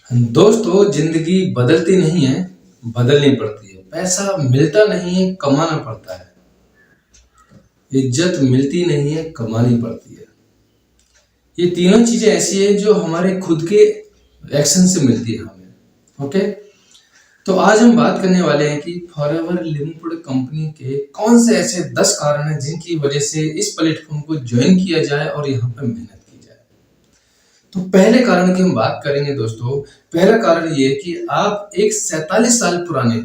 दोस्तों, जिंदगी बदलती नहीं है, बदलनी पड़ती है। पैसा मिलता नहीं है, कमाना पड़ता है। इज्जत मिलती नहीं है, कमानी पड़ती है। ये तीनों चीजें ऐसी है जो हमारे खुद के एक्शन से मिलती है हमें। ओके, तो आज हम बात करने वाले हैं कि फॉरएवर लिमिटेड कंपनी के कौन से ऐसे 10 कारण हैं जिनकी वजह से इस प्लेटफॉर्म को ज्वाइन किया जाए और यहाँ पे मेहनत की जाए। तो पहले कारण की हम बात करेंगे दोस्तों। पहला कारण ये है कि आप एक 47 साल पुराने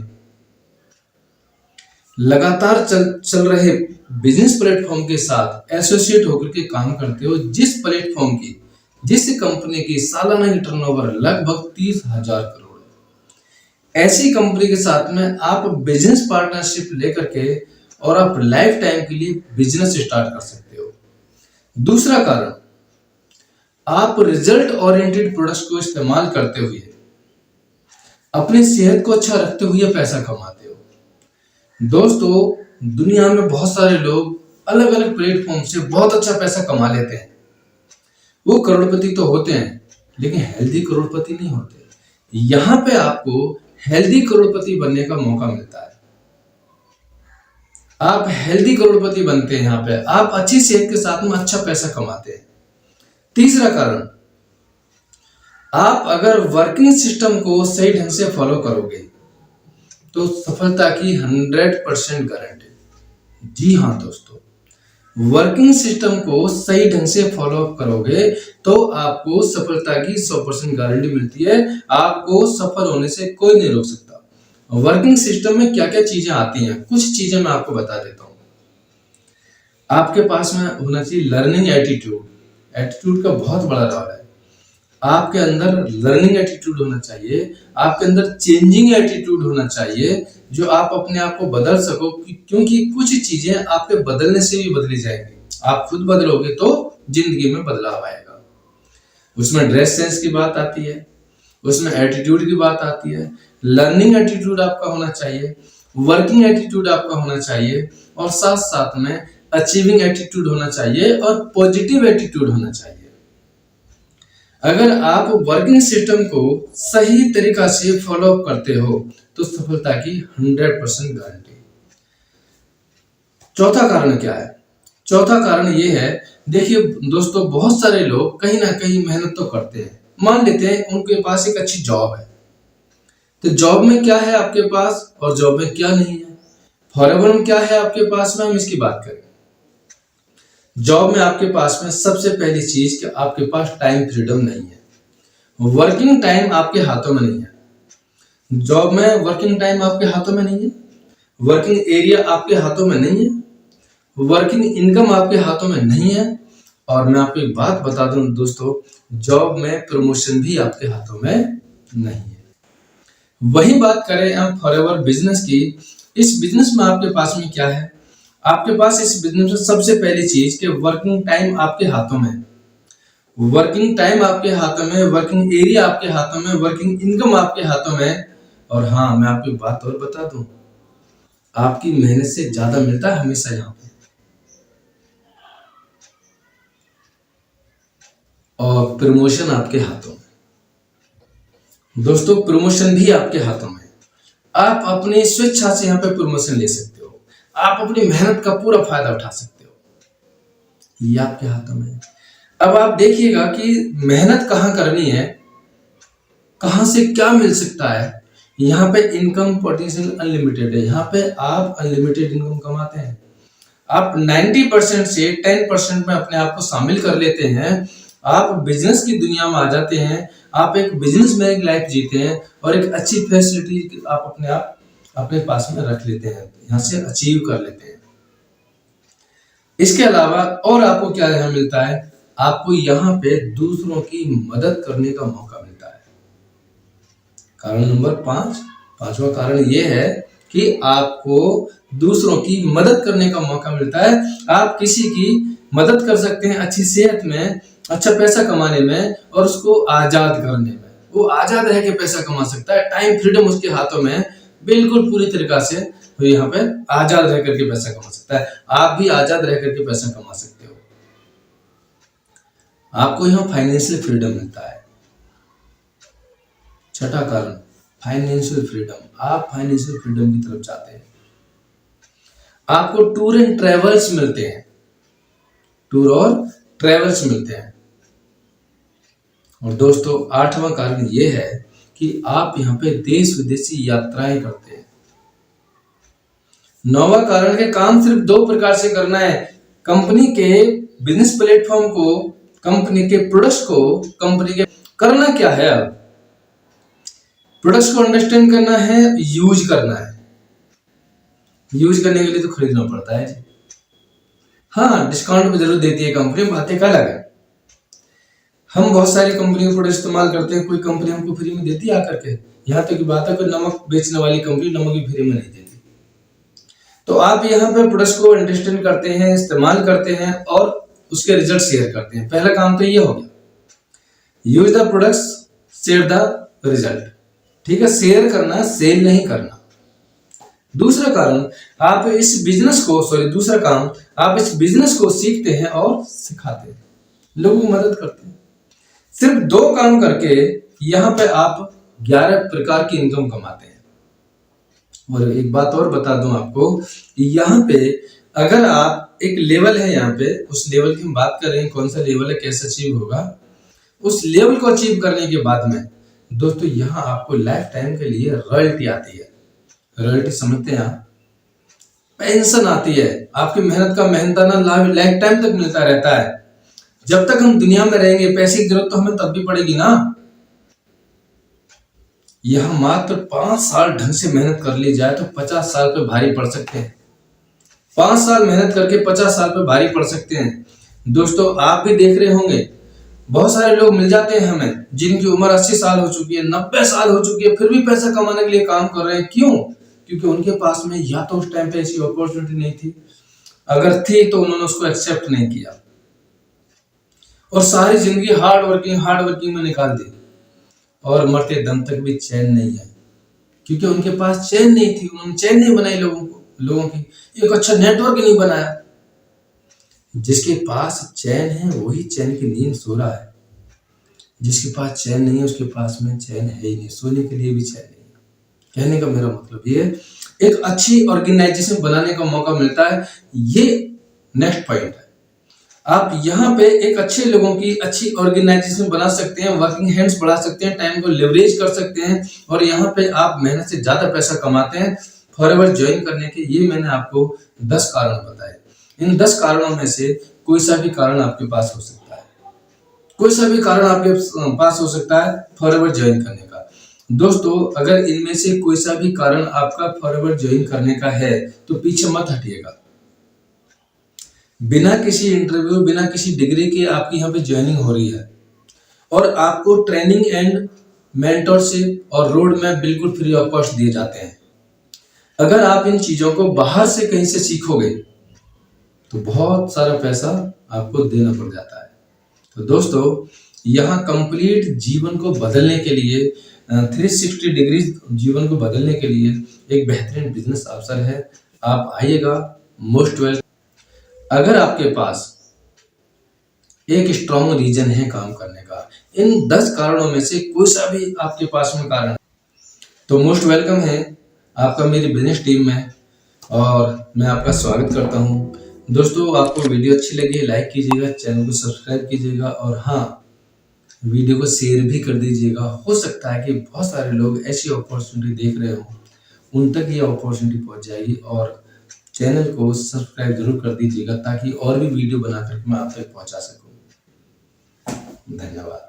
लगातार चल रहे बिजनेस प्लेटफॉर्म के साथ एसोसिएट होकर के काम करते हो, जिस कंपनी की सालाना की टर्नओवर लगभग 30,000 करोड़ है। ऐसी कंपनी के साथ में आप बिजनेस पार्टनरशिप लेकर के और आप लाइफ टाइम के लिए बिजनेस स्टार्ट कर सकते हो। दूसरा कारण, आप रिजल्ट ओरिएंटेड प्रोडक्ट्स को इस्तेमाल करते हुए अपनी सेहत को अच्छा रखते हुए पैसा कमाते हो। दोस्तों, दुनिया में बहुत सारे लोग अलग अलग प्लेटफॉर्म से बहुत अच्छा पैसा कमा लेते हैं। वो करोड़पति तो होते हैं, लेकिन हेल्दी करोड़पति नहीं होते। यहाँ पे आपको हेल्दी करोड़पति बनने का मौका मिलता है। आप हेल्दी करोड़पति बनते हैं। यहाँ पे आप अच्छी सेहत के साथ में अच्छा पैसा कमाते हैं। तीसरा कारण, आप अगर वर्किंग सिस्टम को सही ढंग से फॉलो करोगे तो सफलता की 100% गारंटी। जी हाँ दोस्तों, वर्किंग सिस्टम को सही ढंग से फॉलो अप करोगे तो आपको सफलता की 100% गारंटी मिलती है। आपको सफल होने से कोई नहीं रोक सकता। वर्किंग सिस्टम में क्या क्या चीजें आती हैं, कुछ चीजें मैं आपको बता देता हूँ। आपके पास में होना चाहिए लर्निंग एटीट्यूड का बहुत बड़ा रोल है। आपके अंदर लर्निंग एटीट्यूड होना चाहिए, आपके अंदर चेंजिंग एटीट्यूड होना चाहिए, जो आप अपने आप को बदल सको, क्योंकि कुछ चीजें आपके बदलने से भी बदली जाएंगी। आप खुद बदलोगे तो जिंदगी में बदलाव आएगा। उसमें ड्रेस सेंस की बात आती है, उसमें एटीट्यूड की बात आती है। लर्निंग एटीट्यूड आपका होना चाहिए, वर्किंग एटीट्यूड आपका होना चाहिए, और साथ साथ में अचीविंग एटीट्यूड होना चाहिए और पॉजिटिव एटीट्यूड होना चाहिए। अगर आप वर्किंग सिस्टम को सही तरीका से फॉलो अप करते हो तो सफलता की 100% गारंटी। चौथा कारण क्या है? चौथा कारण ये है, देखिए दोस्तों, बहुत सारे लोग कहीं ना कहीं मेहनत तो करते हैं। मान लेते हैं उनके पास एक अच्छी जॉब है, तो जॉब में क्या है आपके पास और जॉब में क्या नहीं है। फॉरएवर में क्या है आपके पास में, हम इसकी बात करें। जॉब में आपके पास में सबसे पहली चीज कि आपके पास टाइम फ्रीडम नहीं है। वर्किंग टाइम आपके हाथों में नहीं है। जॉब में वर्किंग टाइम आपके हाथों में नहीं है, वर्किंग एरिया आपके हाथों में नहीं है, वर्किंग इनकम आपके हाथों में नहीं है। और मैं आपको एक बात बता दूं दोस्तों, जॉब में प्रमोशन भी आपके हाथों में नहीं है। वही बात करें हम फॉरएवर बिजनेस की। इस बिजनेस में आपके पास में क्या है? आपके पास इस बिजनेस में सबसे पहली चीज कि वर्किंग टाइम आपके हाथों में, वर्किंग टाइम आपके हाथों में, वर्किंग एरिया आपके हाथों में, वर्किंग इनकम आपके हाथों में। और हाँ, मैं आपको एक बात और बता दूं, आपकी मेहनत से ज्यादा मिलता है हमेशा यहाँ पे। और प्रमोशन आपके हाथों में। दोस्तों, प्रमोशन भी आपके हाथों में। आप अपनी स्वेच्छा से यहाँ पे प्रमोशन ले सकते हो, आप अपनी मेहनत का पूरा फायदा उठा सकते हो। ये आपके हाथों में है। अब आप देखिएगा कि मेहनत कहाँ करनी है, कहाँ से क्या मिल सकता है। यहाँ पे इनकम पोटेंशियल अनलिमिटेड है। यहाँ पे आप अनलिमिटेड इनकम कमाते हैं। आप 90% से 10% में अपने आप को शामिल कर लेते हैं। आप बिजनेस की दुनिया में आ जाते हैं। आप एक बिजनेसमैन की लाइफ जीते हैं और एक अच्छी फैसिलिटी आप अपने पास में रख लेते हैं, यहाँ से अचीव कर लेते हैं। इसके अलावा और आपको क्या यहाँ मिलता है? आपको यहाँ पे दूसरों की मदद करने का मौका मिलता है। कारण नंबर 5, पांचवा कारण ये है कि आपको दूसरों की मदद करने का मौका मिलता है। आप किसी की मदद कर सकते हैं अच्छी सेहत में, अच्छा पैसा कमाने में और उसको आजाद करने में। वो आजाद रह के पैसा कमा सकता है, टाइम फ्रीडम उसके हाथों में बिल्कुल पूरी तरीका से। तो यहाँ पे आजाद रह करके पैसा कमा सकता है। आप भी आजाद रह करके पैसा कमा सकते हो। आपको यहाँ फाइनेंशियल फ्रीडम मिलता है। छठा कारण फाइनेंशियल फ्रीडम, आप फाइनेंशियल फ्रीडम की तरफ जाते हैं। आपको टूर एंड ट्रेवल्स मिलते हैं, टूर और ट्रेवल्स मिलते हैं। और दोस्तों आठवां कारण यह है कि आप यहाँ पे देश विदेशी यात्राएं करते हैं। नौवां कारण के काम सिर्फ दो प्रकार से करना है, कंपनी के बिजनेस प्लेटफॉर्म को, कंपनी के प्रोडक्ट्स को, कंपनी के करना क्या है, अब प्रोडक्ट्स को अंडरस्टैंड करना है, यूज करना है। यूज करने के लिए तो खरीदना पड़ता है जी। हाँ, डिस्काउंट भी जरूर देती है कंपनी, बातें का अलग है। हम बहुत सारी कंपनी के प्रोडक्ट इस्तेमाल करते हैं, कोई कंपनी हमको फ्री में देती है आकर के, यहाँ तक की बात है कोई नमक बेचने वाली कंपनी नमक भी फ्री में नहीं देती। तो आप यहाँ पे प्रोडक्ट्स को अंडरस्टैंड करते हैं, इस्तेमाल करते हैं और उसके रिजल्ट शेयर करते हैं। पहला काम तो ये हो गया, use the products, share the result. ठीक है, शेयर करना, सेल नहीं करना। दूसरा कारण आप इस बिजनेस को, दूसरा काम आप इस बिजनेस को सीखते हैं और सिखाते हैं, लोगों की मदद करते हैं। सिर्फ दो काम करके यहाँ पे आप 11 प्रकार की इनकम कमाते हैं। और एक बात और बता दूं आपको, यहाँ पे अगर आप एक लेवल है, यहाँ पे उस लेवल की हम बात कर रहे हैं, कौन सा लेवल है, कैसे अचीव होगा, उस लेवल को अचीव करने के बाद में दोस्तों यहाँ आपको लाइफ टाइम के लिए रॉयल्टी आती है। रॉयल्टी समझते हैं आप, पेंशन आती है, आपकी मेहनत का मेहनताना लाभ लाइफ टाइम तक मिलता रहता है। जब तक हम दुनिया में रहेंगे पैसे की जरूरत तो हमें तब भी पड़ेगी ना। यह मात्र 5 साल ढंग से मेहनत कर ली जाए तो 50 साल पे भारी पड़ सकते हैं। 5 साल मेहनत करके 50 साल पे भारी पड़ सकते हैं। दोस्तों आप भी देख रहे होंगे, बहुत सारे लोग मिल जाते हैं हमें जिनकी उम्र 80 साल हो चुकी है, 90 साल हो चुकी है, फिर भी पैसा कमाने के लिए काम कर रहे हैं। क्यों? क्योंकि उनके पास में या तो उस टाइम पे ऐसी अपॉर्चुनिटी नहीं थी, अगर थी तो उन्होंने उसको एक्सेप्ट नहीं किया और सारी जिंदगी हार्ड वर्किंग में निकाल दी, और मरते दम तक भी चैन नहीं है, क्योंकि उनके पास चैन नहीं थी। उन्होंने चैन नहीं बनाई लोगों की एक अच्छा नेटवर्क नहीं बनाया। जिसके पास चैन है वही चैन की नींद सो रहा है, जिसके पास चैन नहीं है उसके पास में चैन है ही नहीं, सोने के लिए भी चैन नहीं है। कहने का मेरा मतलब ये, एक अच्छी ऑर्गेनाइजेशन बनाने का मौका मिलता है, ये नेक्स्ट पॉइंट है। आप यहाँ पे एक अच्छे लोगों की अच्छी ऑर्गेनाइजेशन बना सकते हैं, वर्किंग हैंड्स बढ़ा सकते हैं, टाइम को लेवरेज कर सकते हैं, और यहाँ पे आप मेहनत से ज्यादा पैसा कमाते हैं। फॉरएवर ज्वाइन करने के ये मैंने आपको 10 कारण बताए। इन 10 कारणों में से कोई सा भी कारण आपके पास हो सकता है, कोई सा भी कारण आपके पास हो सकता है फॉरएवर ज्वाइन करने का। दोस्तों अगर इनमें से कोई सा भी कारण आपका फॉरएवर ज्वाइन करने का है तो पीछे मत हटिएगा। बिना किसी इंटरव्यू, बिना किसी डिग्री के आपकी यहाँ पे ज्वाइनिंग हो रही है, और आपको ट्रेनिंग एंड मेंटरशिप और रोड मैप बिल्कुल फ्री ऑफ कॉस्ट दिए जाते हैं। अगर आप इन चीजों को बाहर से कहीं से सीखोगे तो बहुत सारा पैसा आपको देना पड़ जाता है। तो दोस्तों यहाँ कंप्लीट जीवन को बदलने के लिए 360 डिग्री जीवन को बदलने के लिए एक बेहतरीन बिजनेस अवसर है। आप आइएगा, मोस्ट वेलकम। अगर आपके पास एक स्ट्रॉन्ग रीजन है काम करने का, इन 10 कारणों में से कोई सा भी आपके पास में कारण है, तो मोस्ट वेलकम है आपका मेरी बिजनेस टीम में, और मैं आपका स्वागत करता हूं। दोस्तों आपको वीडियो अच्छी लगी लाइक कीजिएगा, चैनल को सब्सक्राइब कीजिएगा, और हाँ वीडियो को शेयर भी कर दीजिएगा। हो सकता है कि बहुत सारे लोग ऐसी अपॉर्चुनिटी देख रहे हो, उन तक ये अपॉर्चुनिटी पहुंच जाएगी। और चैनल को सब्सक्राइब जरूर कर दीजिएगा ताकि और भी वीडियो बना करके मैं आप तक पहुंचा सकूं। धन्यवाद।